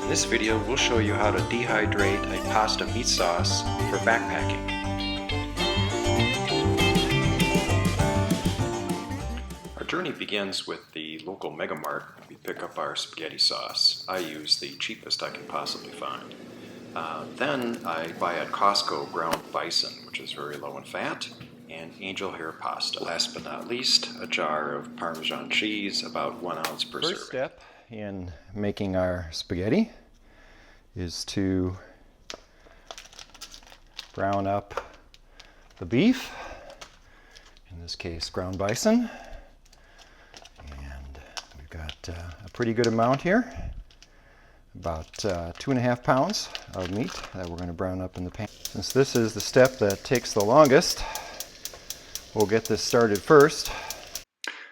In this video, we'll show you how to dehydrate a pasta meat sauce for backpacking. Our journey begins with the local Mega Mart. We pick up our spaghetti sauce. I use the cheapest I can possibly find. Then I buy at Costco ground bison, which is very low in fat, and angel hair pasta. Last but not least, a jar of Parmesan cheese, about 1 ounce per serving. First step in making our spaghetti is to brown up the beef, in this case ground bison, and we've got a pretty good amount here, about 2.5 pounds of meat that we're going to brown up in the pan. Since this is the step that takes the longest, we'll get this started first.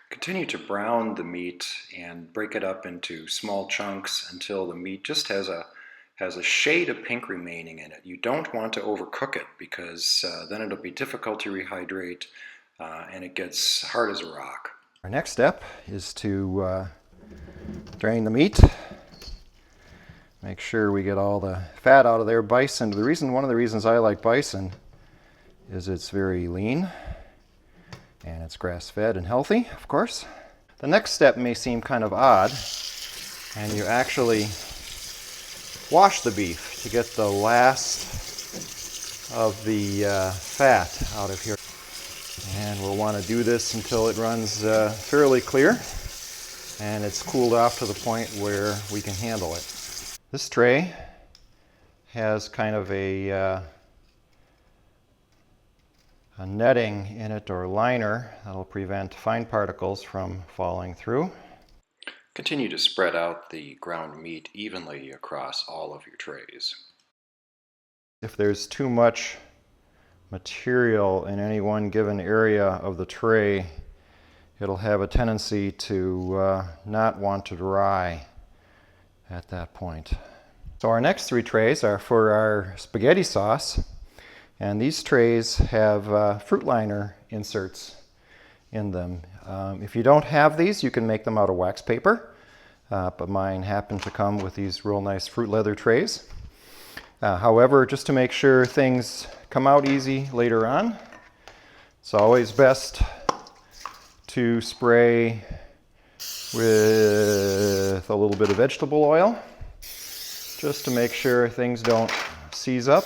Continue to brown the meat and break it up into small chunks until the meat just has a shade of pink remaining in it. You don't want to overcook it because then it'll be difficult to rehydrate and it gets hard as a rock. Our next step is to drain the meat. Make sure we get all the fat out of there. Bison, one of the reasons I like bison is it's very lean and it's grass-fed and healthy, of course. The next step may seem kind of odd, and you actually wash the beef to get the last of the fat out of here. And we'll want to do this until it runs fairly clear and it's cooled off to the point where we can handle it. This tray has kind of a netting in it, or liner, that'll prevent fine particles from falling through. Continue to spread out the ground meat evenly across all of your trays. If there's too much material in any one given area of the tray, it'll have a tendency to not want to dry at that point. So our next 3 trays are for our spaghetti sauce, and these trays have fruit liner inserts in them. If you don't have these, you can make them out of wax paper, but mine happen to come with these real nice fruit leather trays. However, just to make sure things come out easy later on, it's always best to spray with a little bit of vegetable oil, just to make sure things don't seize up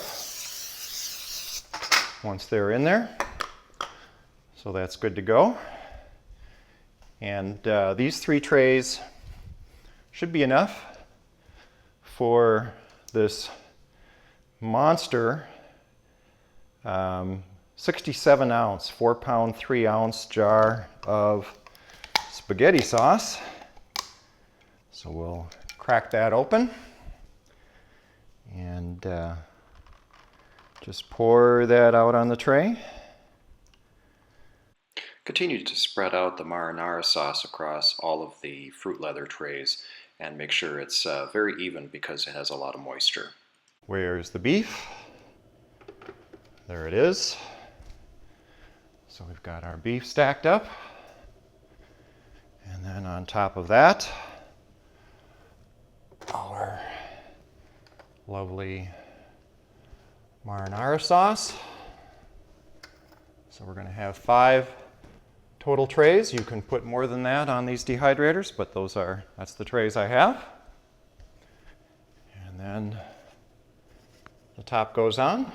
once they're in there. So that's good to go. And these 3 trays should be enough for this monster 67 ounce, 4 pound, 3 ounce jar of spaghetti sauce. So we'll crack that open and just pour that out on the tray. Continue to spread out the marinara sauce across all of the fruit leather trays and make sure it's very even because it has a lot of moisture. Where's the beef? There it is. So we've got our beef stacked up. And then on top of that, our lovely marinara sauce. So we're going to have 5 total trays. You can put more than that on these dehydrators, but that's the trays I have. And then the top goes on,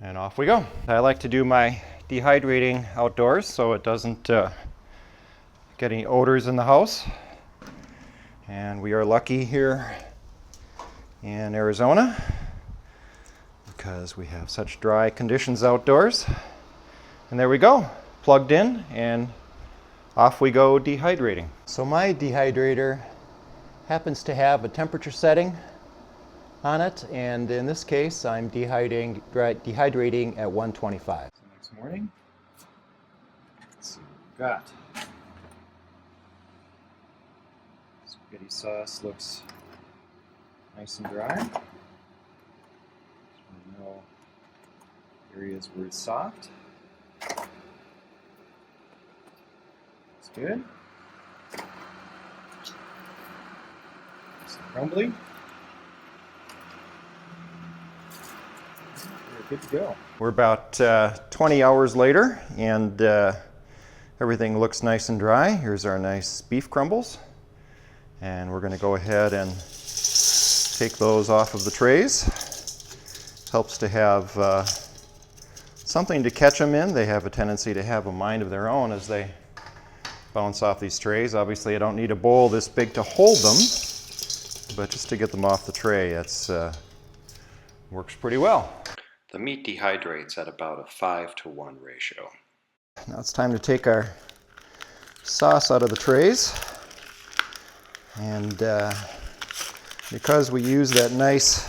and off we go. I like to do my dehydrating outdoors so it doesn't get any odors in the house. And we are lucky here in Arizona because we have such dry conditions outdoors. And there we go, plugged in, and off we go dehydrating. So my dehydrator happens to have a temperature setting on it, and in this case I'm dehydrating at 125. So next morning, let's see what we've got. Spaghetti sauce looks nice and dry. So we know areas where it's soft. That's good. crumbly. We're good to go. We're about 20 hours later, and everything looks nice and dry. Here's our nice beef crumbles. And we're going to go ahead and take those off of the trays. Helps to have something to catch them in. They have a tendency to have a mind of their own as they bounce off these trays. Obviously, I don't need a bowl this big to hold them, but just to get them off the tray, it's works pretty well. The meat dehydrates at about a 5-to-1 ratio. Now it's time to take our sauce out of the trays. And because we use that nice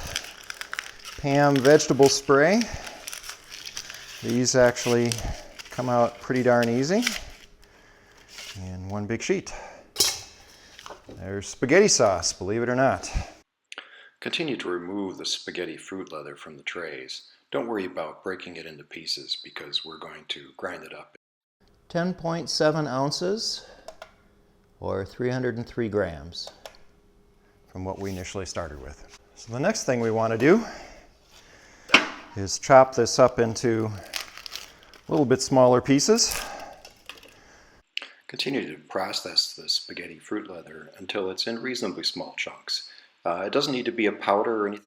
Pam vegetable spray, these actually come out pretty darn easy in one big sheet. There's spaghetti sauce, believe it or not. Continue to remove the spaghetti fruit leather from the trays. Don't worry about breaking it into pieces because we're going to grind it up. 10.7 ounces or 303 grams from what we initially started with. So the next thing we want to do is chop this up into a little bit smaller pieces. Continue to process the spaghetti fruit leather until it's in reasonably small chunks. It doesn't need to be a powder or anything.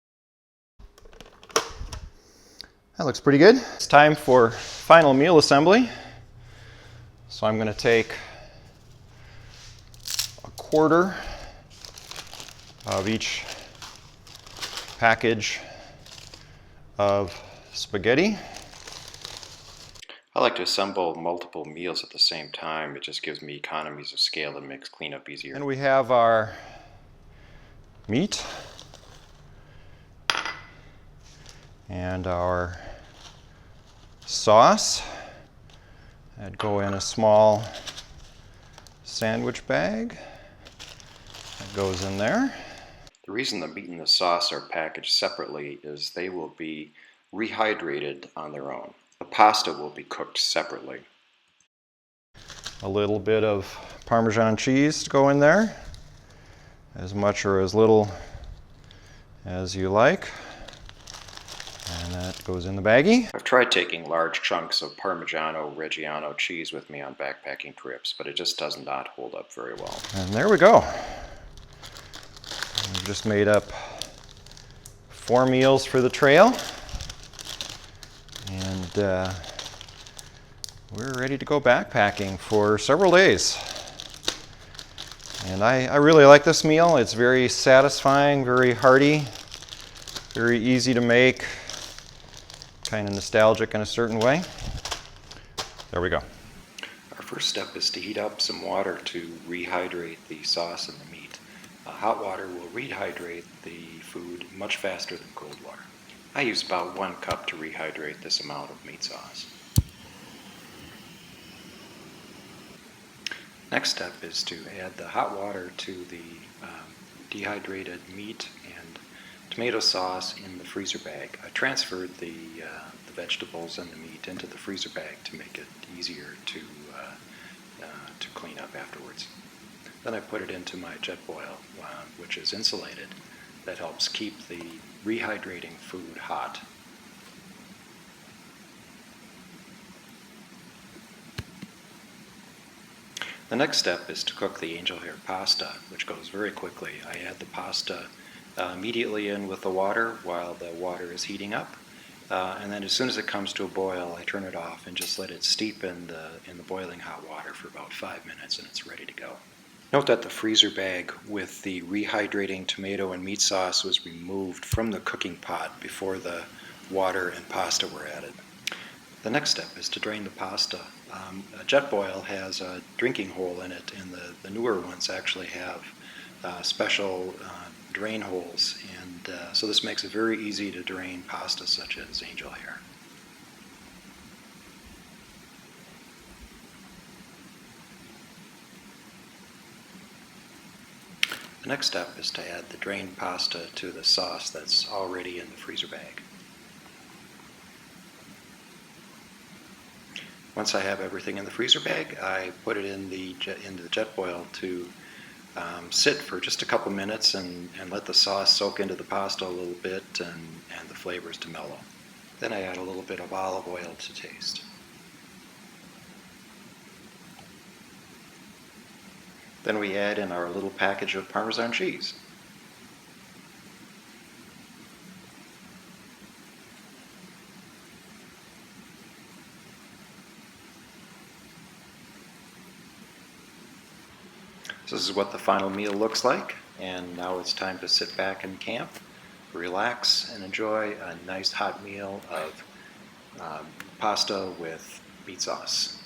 That looks pretty good. It's time for final meal assembly. So I'm going to take a quarter of each package of spaghetti. I like to assemble multiple meals at the same time. It just gives me economies of scale and makes cleanup easier. And we have our meat and our sauce. That'd go in a small sandwich bag. That goes in there. The reason the meat and the sauce are packaged separately is they will be rehydrated on their own. The pasta will be cooked separately. A little bit of Parmesan cheese to go in there, as much or as little as you like. And that goes in the baggie. I've tried taking large chunks of Parmigiano Reggiano cheese with me on backpacking trips, but it just does not hold up very well. And there we go. We've just made up 4 meals for the trail. And we're ready to go backpacking for several days. And I really like this meal. It's very satisfying, very hearty, very easy to make, kind of nostalgic in a certain way. There we go. Our first step is to heat up some water to rehydrate the sauce and the meat. Hot water will rehydrate the food much faster than cold water. I use about 1 cup to rehydrate this amount of meat sauce. Next step is to add the hot water to the dehydrated meat and tomato sauce in the freezer bag. I transferred the vegetables and the meat into the freezer bag to make it easier to clean up afterwards. Then I put it into my jet boil, which is insulated. That helps keep the rehydrating food hot. The next step is to cook the angel hair pasta, which goes very quickly. I add the pasta immediately in with the water while the water is heating up. And then as soon as it comes to a boil, I turn it off and just let it steep in the boiling hot water for about 5 minutes, and it's ready to go. Note that the freezer bag with the rehydrating tomato and meat sauce was removed from the cooking pot before the water and pasta were added. The next step is to drain the pasta. A jet boil has a drinking hole in it, and the newer ones actually have special drain holes, and so this makes it very easy to drain pasta such as angel hair. The next step is to add the drained pasta to the sauce that's already in the freezer bag. Once I have everything in the freezer bag, I put it into the jet boil to sit for just a couple minutes and let the sauce soak into the pasta a little bit and the flavors to mellow. Then I add a little bit of olive oil to taste. Then we add in our little package of Parmesan cheese. So this is what the final meal looks like, and now it's time to sit back and camp, relax, and enjoy a nice hot meal of pasta with meat sauce.